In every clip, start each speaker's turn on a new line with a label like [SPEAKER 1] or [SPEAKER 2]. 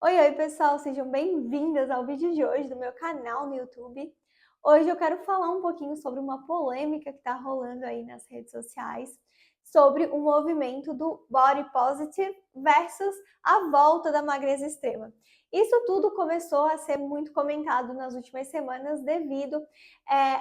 [SPEAKER 1] Oi, pessoal, sejam bem-vindas ao vídeo de hoje do meu canal no YouTube. Hoje eu quero falar um pouquinho sobre uma polêmica que está rolando aí nas redes sociais, sobre o movimento do Body Positive versus a volta da magreza extrema. Isso tudo começou a ser muito comentado nas últimas semanas devido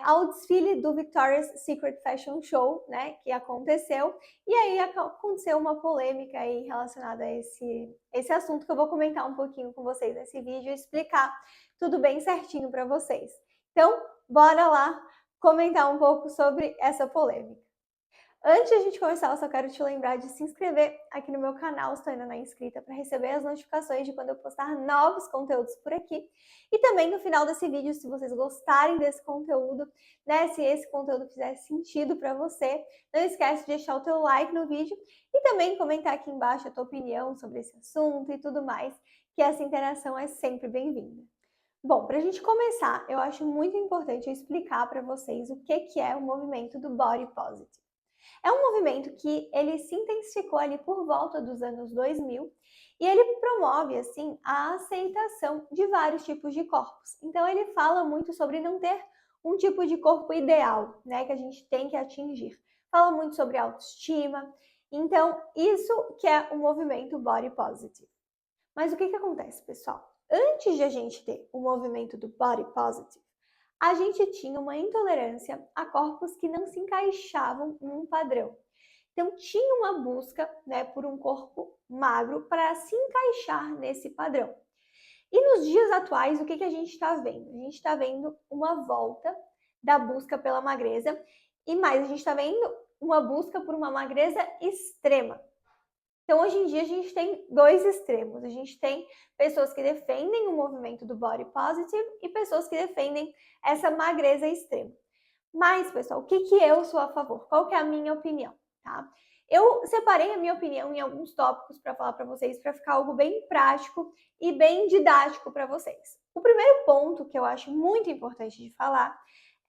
[SPEAKER 1] ao desfile do Victoria's Secret Fashion Show, né, que aconteceu, e aí aconteceu uma polêmica aí relacionada a esse assunto que eu vou comentar um pouquinho com vocês nesse vídeo e explicar tudo bem certinho para vocês. Então, bora lá comentar um pouco sobre essa polêmica. Antes de a gente começar, eu só quero te lembrar de se inscrever aqui no meu canal, se tu ainda não é inscrita, para receber as notificações de quando eu postar novos conteúdos por aqui. E também no final desse vídeo, se vocês gostarem desse conteúdo, né, se esse conteúdo fizer sentido para você, não esquece de deixar o teu like no vídeo e também comentar aqui embaixo a tua opinião sobre esse assunto e tudo mais, que essa interação é sempre bem-vinda. Bom, para a gente começar, eu acho muito importante eu explicar para vocês o que é o movimento do Body Positive. É um movimento que ele se intensificou ali por volta dos anos 2000 e ele promove, assim, a aceitação de vários tipos de corpos. Então, ele fala muito sobre não ter um tipo de corpo ideal, né, que a gente tem que atingir. Fala muito sobre autoestima. Então, isso que é o movimento Body Positive. Mas o que acontece, pessoal? Antes de a gente ter o movimento do Body Positive, a gente tinha uma intolerância a corpos que não se encaixavam em um padrão. Então, tinha uma busca, né, por um corpo magro para se encaixar nesse padrão. E nos dias atuais, o que a gente está vendo? A gente está vendo uma volta da busca pela magreza e mais, a gente está vendo uma busca por uma magreza extrema. Então, hoje em dia, a gente tem dois extremos. A gente tem pessoas que defendem o movimento do Body Positive e pessoas que defendem essa magreza extrema. Mas, pessoal, o que eu sou a favor? Qual que é a minha opinião, tá? Eu separei a minha opinião em alguns tópicos para falar para vocês, para ficar algo bem prático e bem didático para vocês. O primeiro ponto que eu acho muito importante de falar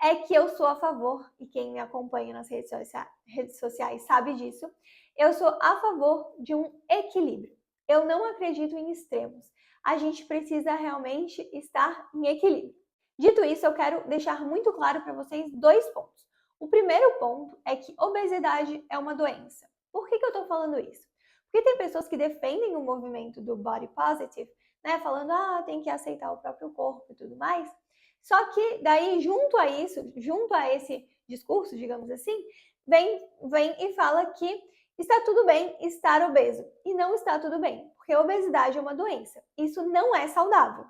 [SPEAKER 1] é que eu sou a favor, e quem me acompanha nas redes sociais sabe disso, eu sou a favor de um equilíbrio. Eu não acredito em extremos. A gente precisa realmente estar em equilíbrio. Dito isso, eu quero deixar muito claro para vocês dois pontos. O primeiro ponto é que obesidade é uma doença. Por que eu estou falando isso? Porque tem pessoas que defendem o movimento do body positive, né, falando, tem que aceitar o próprio corpo e tudo mais. Só que daí, junto a isso, junto a esse discurso, digamos assim, vem e fala que está tudo bem estar obeso. E não está tudo bem, porque a obesidade é uma doença. Isso não é saudável.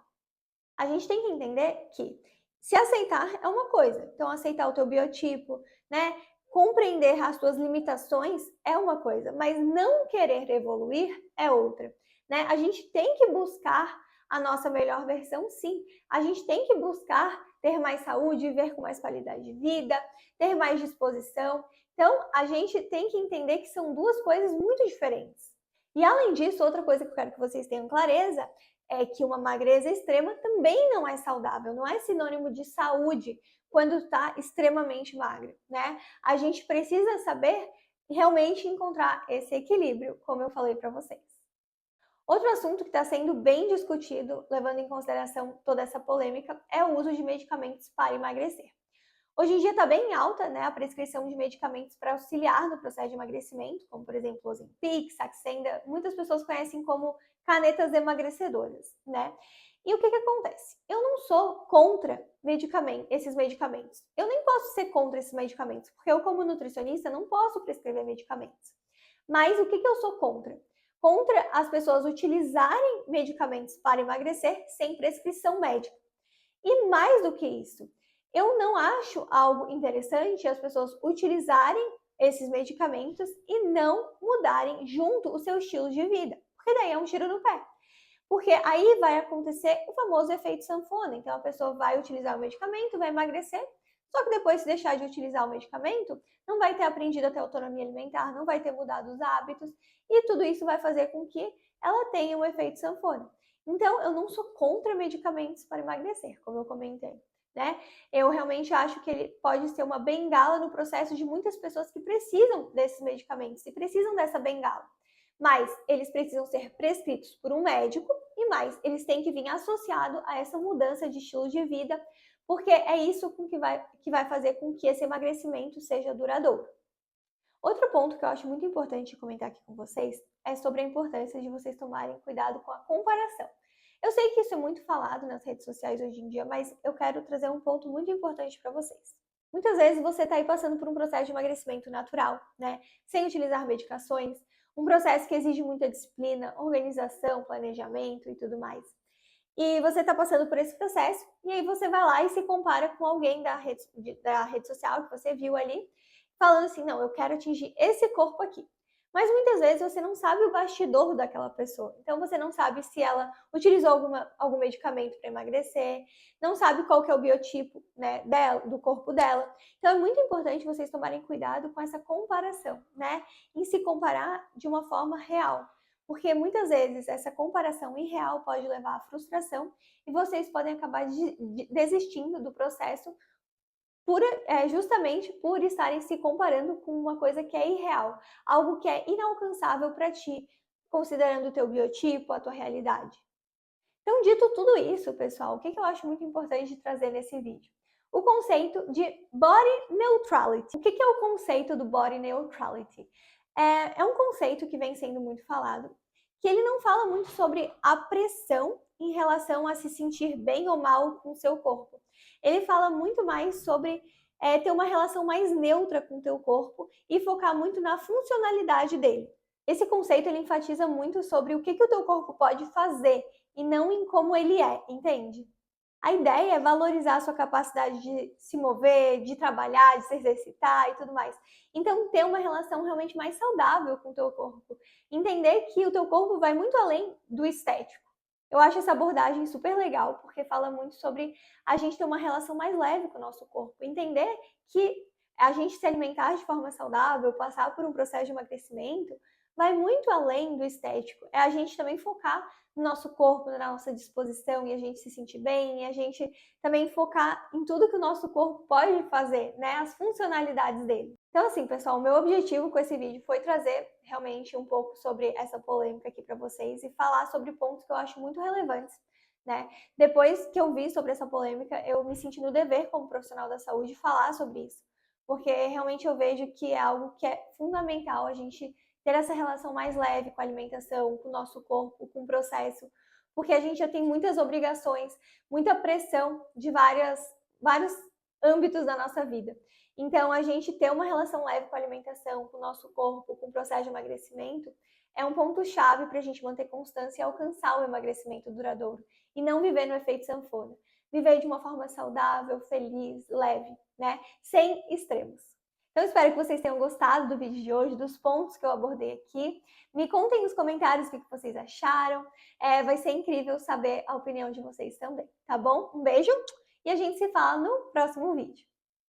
[SPEAKER 1] A gente tem que entender que se aceitar é uma coisa. Então, aceitar o teu biotipo, né? Compreender as tuas limitações é uma coisa, mas não querer evoluir é outra, né? A gente tem que buscar a nossa melhor versão, sim. A gente tem que buscar ter mais saúde, viver com mais qualidade de vida, ter mais disposição. Então, a gente tem que entender que são duas coisas muito diferentes. E além disso, outra coisa que eu quero que vocês tenham clareza é que uma magreza extrema também não é saudável, não é sinônimo de saúde quando está extremamente magro, né? A gente precisa saber realmente encontrar esse equilíbrio, como eu falei para vocês. Outro assunto que está sendo bem discutido, levando em consideração toda essa polêmica, é o uso de medicamentos para emagrecer. Hoje em dia está bem alta, né, a prescrição de medicamentos para auxiliar no processo de emagrecimento, como por exemplo Ozempic, Saxenda, muitas pessoas conhecem como canetas emagrecedoras, né? E o que acontece? Eu não sou contra esses medicamentos. Eu nem posso ser contra esses medicamentos, porque eu como nutricionista não posso prescrever medicamentos. Mas o que eu sou contra? Contra as pessoas utilizarem medicamentos para emagrecer sem prescrição médica. E mais do que isso, eu não acho algo interessante as pessoas utilizarem esses medicamentos e não mudarem junto o seu estilo de vida, porque daí é um tiro no pé. Porque aí vai acontecer o famoso efeito sanfona. Então a pessoa vai utilizar o medicamento, vai emagrecer, só que depois, se deixar de utilizar o medicamento, não vai ter aprendido a ter autonomia alimentar, não vai ter mudado os hábitos, e tudo isso vai fazer com que ela tenha um efeito sanfona. Então, eu não sou contra medicamentos para emagrecer, como eu comentei, né? Eu realmente acho que ele pode ser uma bengala no processo de muitas pessoas que precisam desses medicamentos e precisam dessa bengala. mas eles precisam ser prescritos por um médico e mais, eles têm que vir associado a essa mudança de estilo de vida, porque é isso que vai fazer com que esse emagrecimento seja duradouro. Outro ponto que eu acho muito importante comentar aqui com vocês é sobre a importância de vocês tomarem cuidado com a comparação. Eu sei que isso é muito falado nas redes sociais hoje em dia, mas eu quero trazer um ponto muito importante para vocês. Muitas vezes você está aí passando por um processo de emagrecimento natural, né? Sem utilizar medicações, um processo que exige muita disciplina, organização, planejamento e tudo mais. E você está passando por esse processo, e aí você vai lá e se compara com alguém da rede social que você viu ali, falando assim, não, eu quero atingir esse corpo aqui. Mas muitas vezes você não sabe o bastidor daquela pessoa. Então você não sabe se ela utilizou algum medicamento para emagrecer, não sabe qual que é o biotipo, né, do corpo dela. Então é muito importante vocês tomarem cuidado com essa comparação, né? Em se comparar de uma forma real. Porque muitas vezes essa comparação irreal pode levar à frustração e vocês podem acabar desistindo do processo justamente por estarem se comparando com uma coisa que é irreal, algo que é inalcançável para ti, considerando o teu biotipo, a tua realidade. Então, dito tudo isso, pessoal, o que eu acho muito importante de trazer nesse vídeo? O conceito de body neutrality. O que é o conceito do body neutrality? É um conceito que vem sendo muito falado, que ele não fala muito sobre a pressão em relação a se sentir bem ou mal com o seu corpo. Ele fala muito mais sobre ter uma relação mais neutra com o teu corpo e focar muito na funcionalidade dele. Esse conceito ele enfatiza muito sobre o que o teu corpo pode fazer e não em como ele é, entende? A ideia é valorizar a sua capacidade de se mover, de trabalhar, de se exercitar e tudo mais. Então, ter uma relação realmente mais saudável com o teu corpo. Entender que o teu corpo vai muito além do estético. Eu acho essa abordagem super legal, porque fala muito sobre a gente ter uma relação mais leve com o nosso corpo. Entender que a gente se alimentar de forma saudável, passar por um processo de emagrecimento, vai muito além do estético. É a gente também focar no nosso corpo, na nossa disposição e a gente se sentir bem, e a gente também focar em tudo que o nosso corpo pode fazer, né? As funcionalidades dele. Então, assim, pessoal, o meu objetivo com esse vídeo foi trazer realmente um pouco sobre essa polêmica aqui para vocês e falar sobre pontos que eu acho muito relevantes, né? Depois que eu vi sobre essa polêmica, eu me senti no dever como profissional da saúde falar sobre isso, porque realmente eu vejo que é algo que é fundamental a gente ter essa relação mais leve com a alimentação, com o nosso corpo, com o processo, porque a gente já tem muitas obrigações, muita pressão de vários âmbitos da nossa vida. Então, a gente ter uma relação leve com a alimentação, com o nosso corpo, com o processo de emagrecimento, é um ponto-chave para a gente manter constância e alcançar o emagrecimento duradouro, e não viver no efeito sanfona. Viver de uma forma saudável, feliz, leve, né? Sem extremos. Então, espero que vocês tenham gostado do vídeo de hoje, dos pontos que eu abordei aqui. Me contem nos comentários o que vocês acharam. Vai ser incrível saber a opinião de vocês também, tá bom? Um beijo e a gente se fala no próximo vídeo.